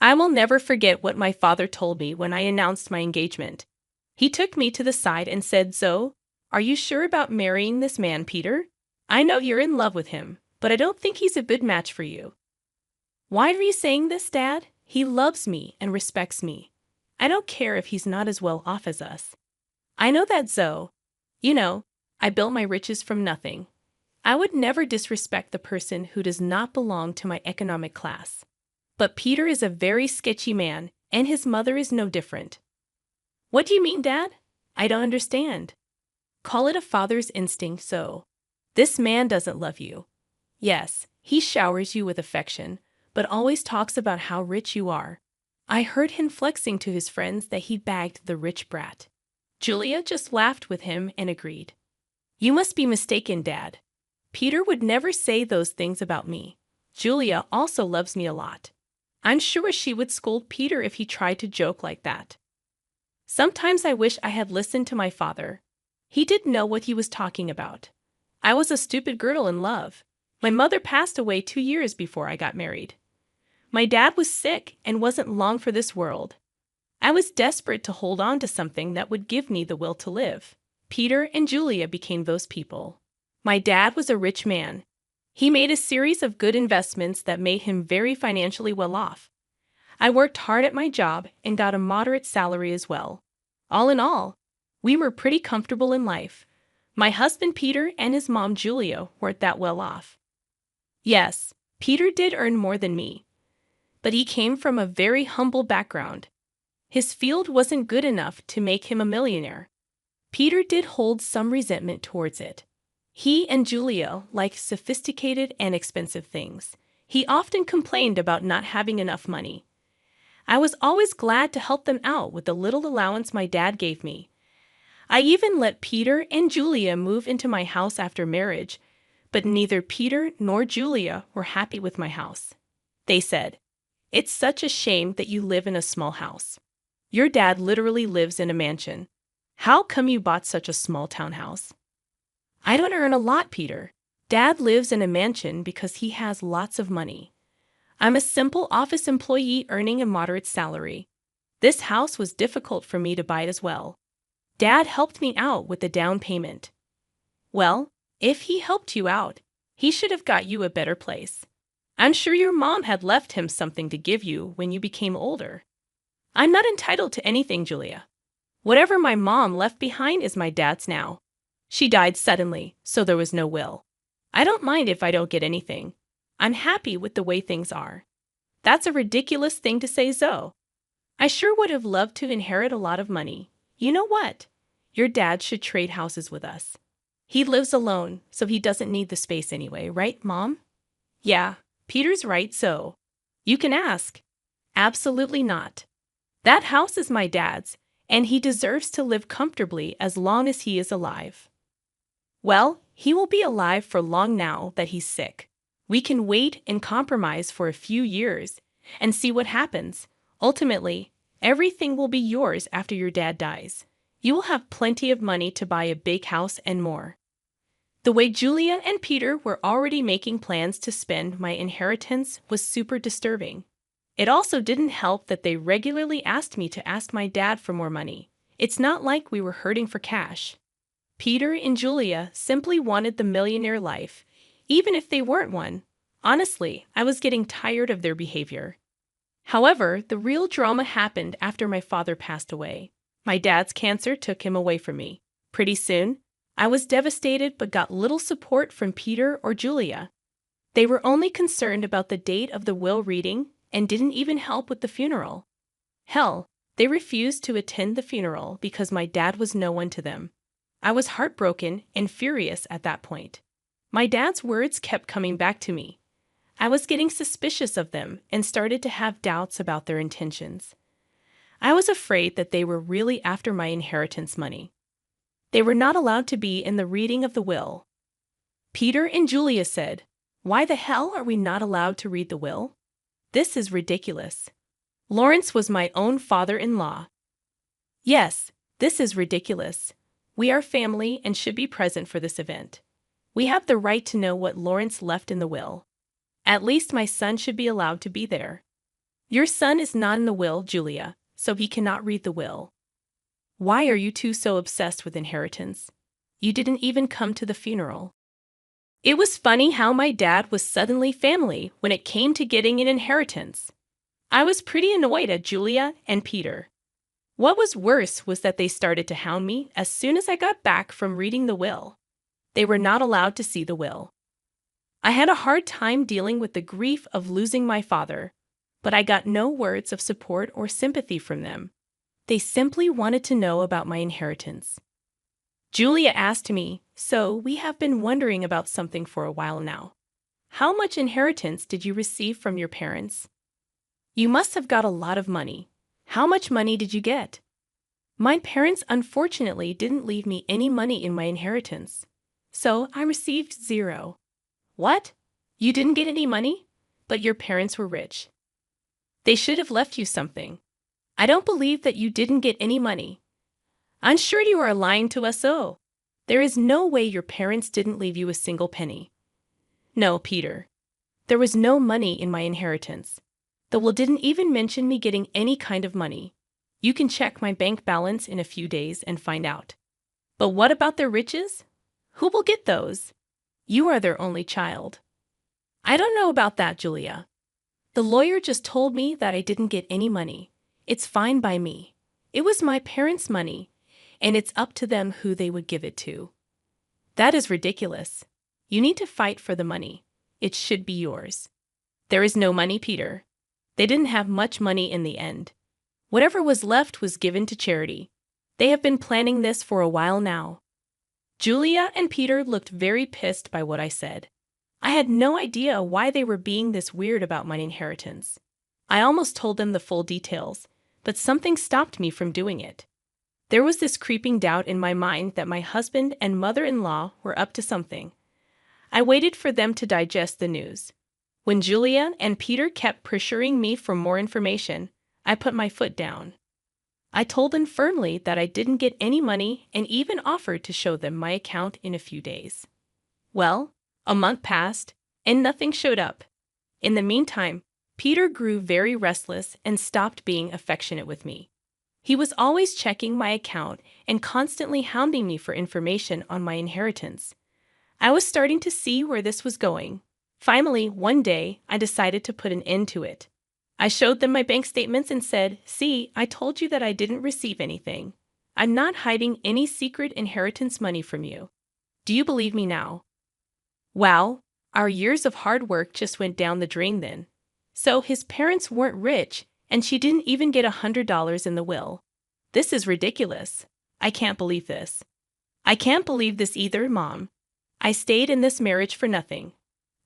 I will never forget what my father told me when I announced my engagement. He took me to the side and said, "Zoe, are you sure about marrying this man, Peter? I know you're in love with him, but I don't think he's a good match for you." "Why are you saying this, Dad? He loves me and respects me. I don't care if he's not as well off as us. I know that, Zoe. You know, I built my riches from nothing. I would never disrespect the person who does not belong to my economic class. But Peter is a very sketchy man, and his mother is no different." "What do you mean, Dad? I don't understand." "Call it a father's instinct, so. This man doesn't love you. Yes, he showers you with affection, but always talks about how rich you are. I heard him flexing to his friends that he bagged the rich brat." Julia just laughed with him and agreed. "You must be mistaken, Dad. Peter would never say those things about me. Julia also loves me a lot. I'm sure she would scold Peter if he tried to joke like that. Sometimes I wish I had listened to my father. He didn't know what he was talking about. I was a stupid girl in love. My mother passed away 2 years before I got married. My dad was sick and wasn't long for this world. I was desperate to hold on to something that would give me the will to live. Peter and Julia became those people. My dad was a rich man. He made a series of good investments that made him very financially well off. I worked hard at my job and got a moderate salary as well. All in all, we were pretty comfortable in life. My husband Peter and his mom Julia weren't that well off. Yes, Peter did earn more than me, but he came from a very humble background. His field wasn't good enough to make him a millionaire. Peter did hold some resentment towards it. He and Julia liked sophisticated and expensive things. He often complained about not having enough money. I was always glad to help them out with the little allowance my dad gave me. I even let Peter and Julia move into my house after marriage, but neither Peter nor Julia were happy with my house. They said, "It's such a shame that you live in a small house. Your dad literally lives in a mansion. How come you bought such a small townhouse?" "I don't earn a lot, Peter. Dad lives in a mansion because he has lots of money. I'm a simple office employee earning a moderate salary. This house was difficult for me to buy as well. Dad helped me out with the down payment." "Well, if he helped you out, he should have got you a better place. I'm sure your mom had left him something to give you when you became older." "I'm not entitled to anything, Julia. Whatever my mom left behind is my dad's now. She died suddenly, so there was no will. I don't mind if I don't get anything. I'm happy with the way things are." "That's a ridiculous thing to say, Zoe. I sure would have loved to inherit a lot of money. You know what? Your dad should trade houses with us. He lives alone, so he doesn't need the space anyway, right, Mom?" "Yeah, Peter's right, Zoe. You can ask." "Absolutely not. That house is my dad's, and he deserves to live comfortably as long as he is alive." "Well, he will be alive for long now that he's sick. We can wait and compromise for a few years and see what happens. Ultimately, everything will be yours after your dad dies. You will have plenty of money to buy a big house and more." The way Julia and Peter were already making plans to spend my inheritance was super disturbing. It also didn't help that they regularly asked me to ask my dad for more money. It's not like we were hurting for cash. Peter and Julia simply wanted the millionaire life, even if they weren't one. Honestly, I was getting tired of their behavior. However, the real drama happened after my father passed away. My dad's cancer took him away from me. Pretty soon, I was devastated but got little support from Peter or Julia. They were only concerned about the date of the will reading and didn't even help with the funeral. Hell, they refused to attend the funeral because my dad was no one to them. I was heartbroken and furious at that point. My dad's words kept coming back to me. I was getting suspicious of them and started to have doubts about their intentions. I was afraid that they were really after my inheritance money. They were not allowed to be in the reading of the will. Peter and Julia said, "Why the hell are we not allowed to read the will? This is ridiculous. Lawrence was my own father-in-law." "Yes, this is ridiculous. We are family and should be present for this event. We have the right to know what Lawrence left in the will. At least my son should be allowed to be there." Your son is not in the will, Julia, so he cannot read the will. Why are you two so obsessed with inheritance? You didn't even come to the funeral. It was funny how my dad was suddenly family when it came to getting an inheritance. I was pretty annoyed at Julia and Peter. What was worse was that they started to hound me as soon as I got back from reading the will. They were not allowed to see the will. I had a hard time dealing with the grief of losing my father, but I got no words of support or sympathy from them. They simply wanted to know about my inheritance. Julia asked me, "So we have been wondering about something for a while now. How much inheritance did you receive from your parents? You must have got a lot of money. How much money did you get?" My parents unfortunately didn't leave me any money in my inheritance, so I received 0. What? You didn't get any money? But your parents were rich. They should have left you something. I don't believe that you didn't get any money. I'm sure you are lying to us. Oh, there is no way your parents didn't leave you a single penny. No, Peter. There was no money in my inheritance. The will didn't even mention me getting any kind of money. You can check my bank balance in a few days and find out. But what about their riches? Who will get those? You are their only child. I don't know about that, Julia. The lawyer just told me that I didn't get any money. It's fine by me. It was my parents' money, and it's up to them who they would give it to. That is ridiculous. You need to fight for the money. It should be yours. There is no money, Peter. They didn't have much money in the end. Whatever was left was given to charity. They have been planning this for a while now. Julia and Peter looked very pissed by what I said. I had no idea why they were being this weird about my inheritance. I almost told them the full details, but something stopped me from doing it. There was this creeping doubt in my mind that my husband and mother-in-law were up to something. I waited for them to digest the news. When Julia and Peter kept pressuring me for more information, I put my foot down. I told them firmly that I didn't get any money and even offered to show them my account in a few days. Well, a month passed, and nothing showed up. In the meantime, Peter grew very restless and stopped being affectionate with me. He was always checking my account and constantly hounding me for information on my inheritance. I was starting to see where this was going. Finally, one day, I decided to put an end to it. I showed them my bank statements and said, "See, I told you that I didn't receive anything. I'm not hiding any secret inheritance money from you. Do you believe me now?" Wow, our years of hard work just went down the drain then. So his parents weren't rich, and she didn't even get $100 in the will. This is ridiculous. I can't believe this. I can't believe this either, Mom. I stayed in this marriage for nothing.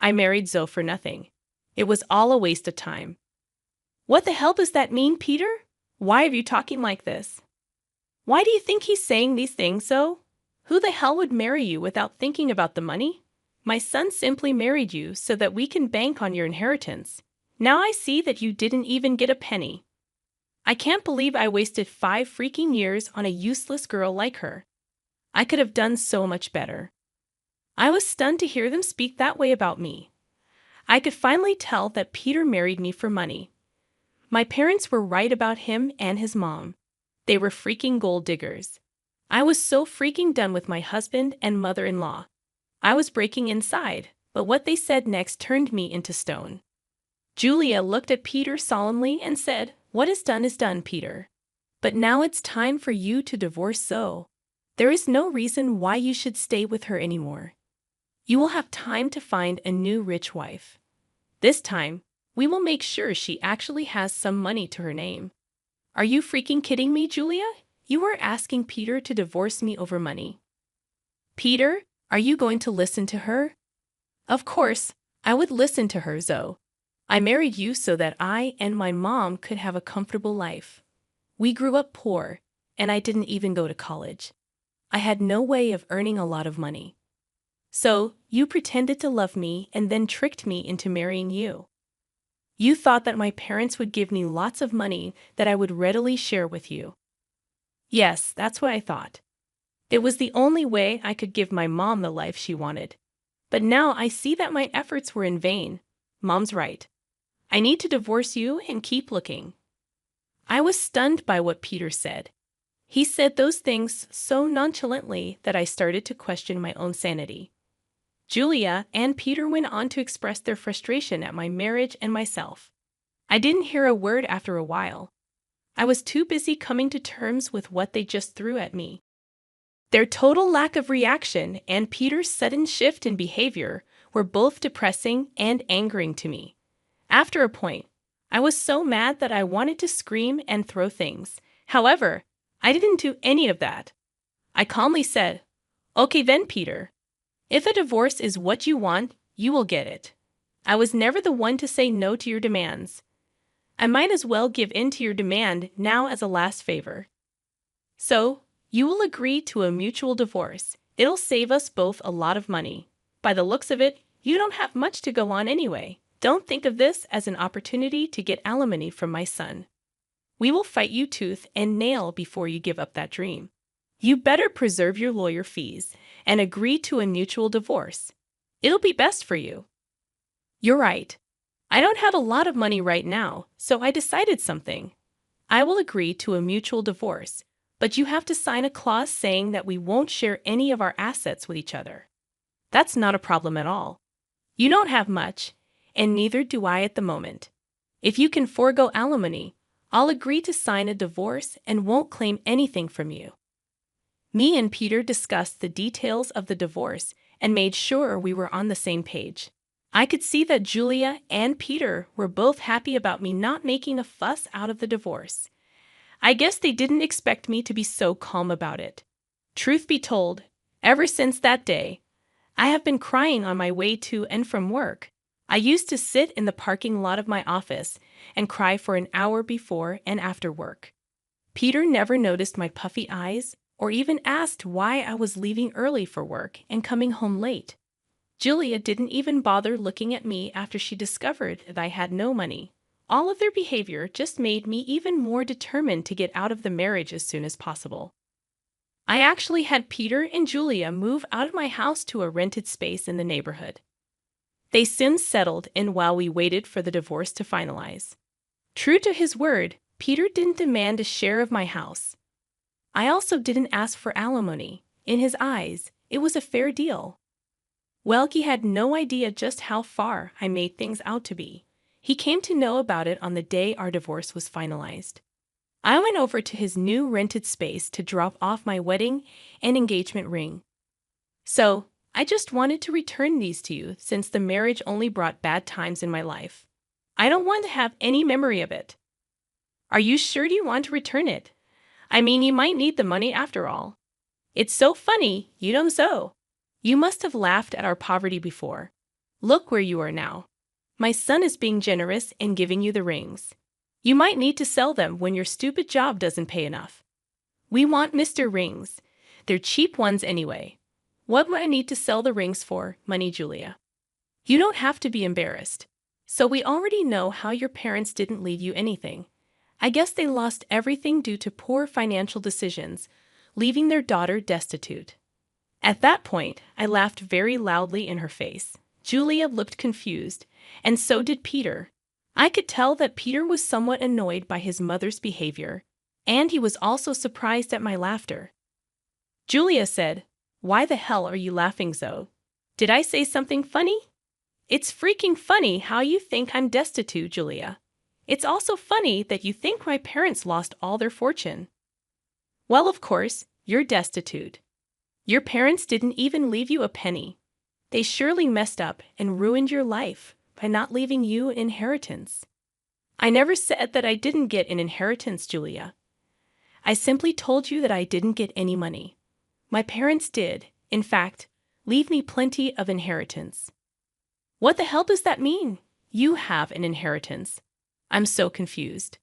I married Zoe for nothing. It was all a waste of time. What the hell does that mean, Peter? Why are you talking like this? Why do you think he's saying these things, Zoe? Who the hell would marry you without thinking about the money? My son simply married you so that we can bank on your inheritance. Now I see that you didn't even get a penny. I can't believe I wasted 5 freaking years on a useless girl like her. I could have done so much better. I was stunned to hear them speak that way about me. I could finally tell that Peter married me for money. My parents were right about him and his mom. They were freaking gold diggers. I was so freaking done with my husband and mother-in-law. I was breaking inside, but what they said next turned me into stone. Julia looked at Peter solemnly and said, "What is done, Peter. But now it's time for you to divorce Zoe. There is no reason why you should stay with her anymore. You will have time to find a new rich wife. This time, we will make sure she actually has some money to her name." Are you freaking kidding me, Julia? You are asking Peter to divorce me over money. Peter, are you going to listen to her? Of course, I would listen to her, Zoe. I married you so that I and my mom could have a comfortable life. We grew up poor, and I didn't even go to college. I had no way of earning a lot of money. So, you pretended to love me and then tricked me into marrying you. You thought that my parents would give me lots of money that I would readily share with you. Yes, that's what I thought. It was the only way I could give my mom the life she wanted. But now I see that my efforts were in vain. Mom's right. I need to divorce you and keep looking." I was stunned by what Peter said. He said those things so nonchalantly that I started to question my own sanity. Julia and Peter went on to express their frustration at my marriage and myself. I didn't hear a word after a while. I was too busy coming to terms with what they just threw at me. Their total lack of reaction and Peter's sudden shift in behavior were both depressing and angering to me. After a point, I was so mad that I wanted to scream and throw things. However, I didn't do any of that. I calmly said, "Okay then, Peter. If a divorce is what you want, you will get it. I was never the one to say no to your demands. I might as well give in to your demand now as a last favor. So, you will agree to a mutual divorce. It'll save us both a lot of money. By the looks of it, you don't have much to go on anyway. Don't think of this as an opportunity to get alimony from my son. We will fight you tooth and nail before you give up that dream. You better preserve your lawyer fees and agree to a mutual divorce. It'll be best for you." You're right. I don't have a lot of money right now, so I decided something. I will agree to a mutual divorce, but you have to sign a clause saying that we won't share any of our assets with each other. That's not a problem at all. You don't have much, and neither do I at the moment. If you can forego alimony, I'll agree to sign a divorce and won't claim anything from you. Me and Peter discussed the details of the divorce and made sure we were on the same page. I could see that Julia and Peter were both happy about me not making a fuss out of the divorce. I guess they didn't expect me to be so calm about it. Truth be told, ever since that day, I have been crying on my way to and from work. I used to sit in the parking lot of my office and cry for an hour before and after work. Peter never noticed my puffy eyes or even asked why I was leaving early for work and coming home late. Julia didn't even bother looking at me after she discovered that I had no money. All of their behavior just made me even more determined to get out of the marriage as soon as possible. I actually had Peter and Julia move out of my house to a rented space in the neighborhood. They soon settled in while we waited for the divorce to finalize. True to his word, Peter didn't demand a share of my house. I also didn't ask for alimony. In his eyes, it was a fair deal. Well, he had no idea just how far I made things out to be. He came to know about it on the day our divorce was finalized. I went over to his new rented space to drop off my wedding and engagement ring. So, I just wanted to return these to you since the marriage only brought bad times in my life. I don't want to have any memory of it. Are you sure you want to return it? I mean, you might need the money after all. It's so funny, you know so. You must have laughed at our poverty before. Look where you are now. My son is being generous and giving you the rings. You might need to sell them when your stupid job doesn't pay enough. We want Mr. Rings. They're cheap ones anyway. What would I need to sell the rings for, money, Julia? You don't have to be embarrassed. So we already know how your parents didn't leave you anything. I guess they lost everything due to poor financial decisions, leaving their daughter destitute. At that point, I laughed very loudly in her face. Julia looked confused, and so did Peter. I could tell that Peter was somewhat annoyed by his mother's behavior, and he was also surprised at my laughter. Julia said, "Why the hell are you laughing, Zoe? Did I say something funny?" "It's freaking funny how you think I'm destitute, Julia. It's also funny that you think my parents lost all their fortune." "Well, of course, you're destitute. Your parents didn't even leave you a penny. They surely messed up and ruined your life by not leaving you an inheritance." "I never said that I didn't get an inheritance, Julia. I simply told you that I didn't get any money. My parents did, in fact, leave me plenty of inheritance." "What the hell does that mean? You have an inheritance." I'm so confused.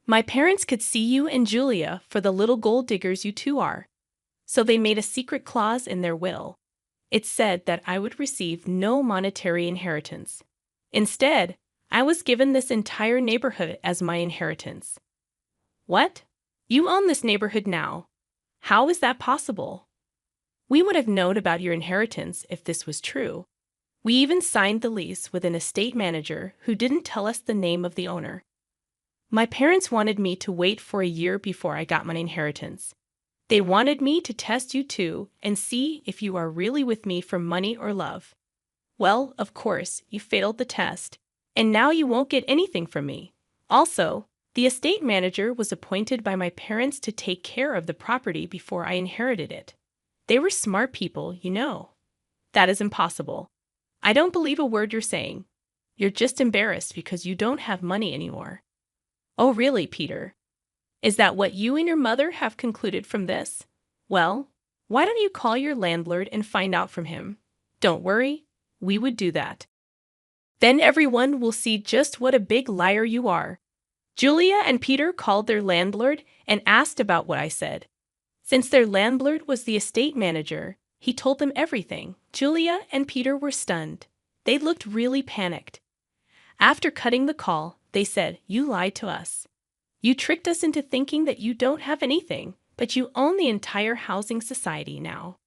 "My parents could see you and Julia for the little gold diggers you two are. So they made a secret clause in their will. It said that I would receive no monetary inheritance. Instead, I was given this entire neighborhood as my inheritance." "What? You own this neighborhood now. How is that possible?" "We would have known about your inheritance if this was true. We even signed the lease with an estate manager who didn't tell us the name of the owner. My parents wanted me to wait for a year before I got my inheritance. They wanted me to test you too and see if you are really with me for money or love. Well, of course, you failed the test, and now you won't get anything from me. Also, the estate manager was appointed by my parents to take care of the property before I inherited it. They were smart people, you know. That is impossible. I don't believe a word you're saying. You're just embarrassed because you don't have money anymore. Oh, really, Peter? Is that what you and your mother have concluded from this? Well, why don't you call your landlord and find out from him? Don't worry, we would do that. Then everyone will see just what a big liar you are. Julia and Peter called their landlord and asked about what I said. Since their landlord was the estate manager, he told them everything. Julia and Peter were stunned. They looked really panicked. After cutting the call, they said, "You lied to us. You tricked us into thinking that you don't have anything, but you own the entire housing society now.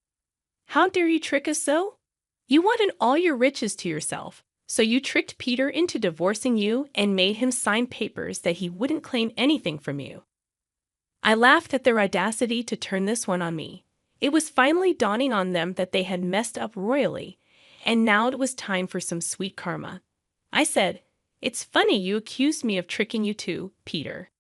How dare you trick us so? You wanted all your riches to yourself, so you tricked Peter into divorcing you and made him sign papers that he wouldn't claim anything from you." I laughed at their audacity to turn this one on me. It was finally dawning on them that they had messed up royally, and now it was time for some sweet karma. I said, "It's funny you accused me of tricking you too, Peter.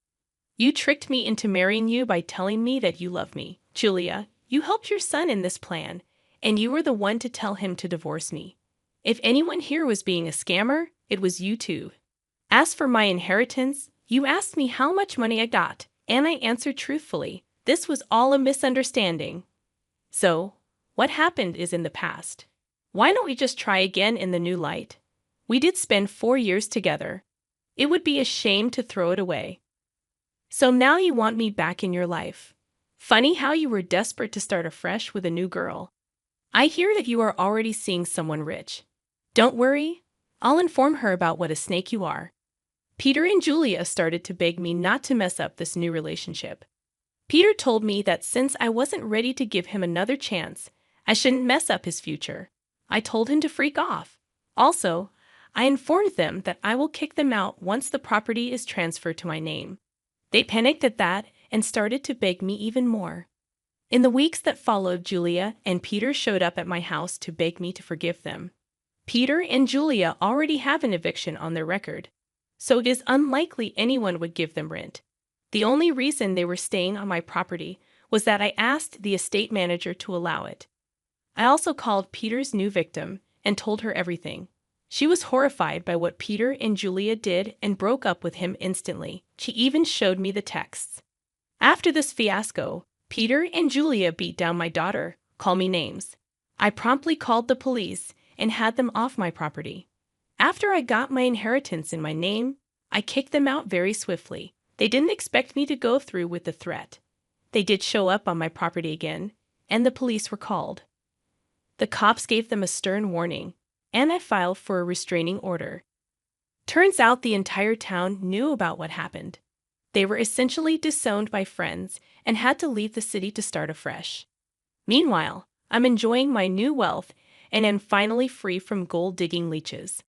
You tricked me into marrying you by telling me that you love me. Julia, you helped your son in this plan, and you were the one to tell him to divorce me. If anyone here was being a scammer, it was you two. As for my inheritance, you asked me how much money I got, and I answered truthfully. This was all a misunderstanding. So, what happened is in the past. Why don't we just try again in the new light? We did spend 4 years together. It would be a shame to throw it away. So now you want me back in your life. Funny how you were desperate to start afresh with a new girl. I hear that you are already seeing someone rich. Don't worry, I'll inform her about what a snake you are." Peter and Julia started to beg me not to mess up this new relationship. Peter told me that since I wasn't ready to give him another chance, I shouldn't mess up his future. I told him to freak off. Also, I informed them that I will kick them out once the property is transferred to my name. They panicked at that and started to beg me even more. In the weeks that followed, Julia and Peter showed up at my house to beg me to forgive them. Peter and Julia already have an eviction on their record, so it is unlikely anyone would give them rent. The only reason they were staying on my property was that I asked the estate manager to allow it. I also called Peter's new victim and told her everything. She was horrified by what Peter and Julia did and broke up with him instantly. She even showed me the texts. After this fiasco, Peter and Julia beat down my daughter, called me names. I promptly called the police and had them off my property. After I got my inheritance in my name, I kicked them out very swiftly. They didn't expect me to go through with the threat. They did show up on my property again, and the police were called. The cops gave them a stern warning, and I filed for a restraining order. Turns out the entire town knew about what happened. They were essentially disowned by friends and had to leave the city to start afresh. Meanwhile, I'm enjoying my new wealth and am finally free from gold-digging leeches.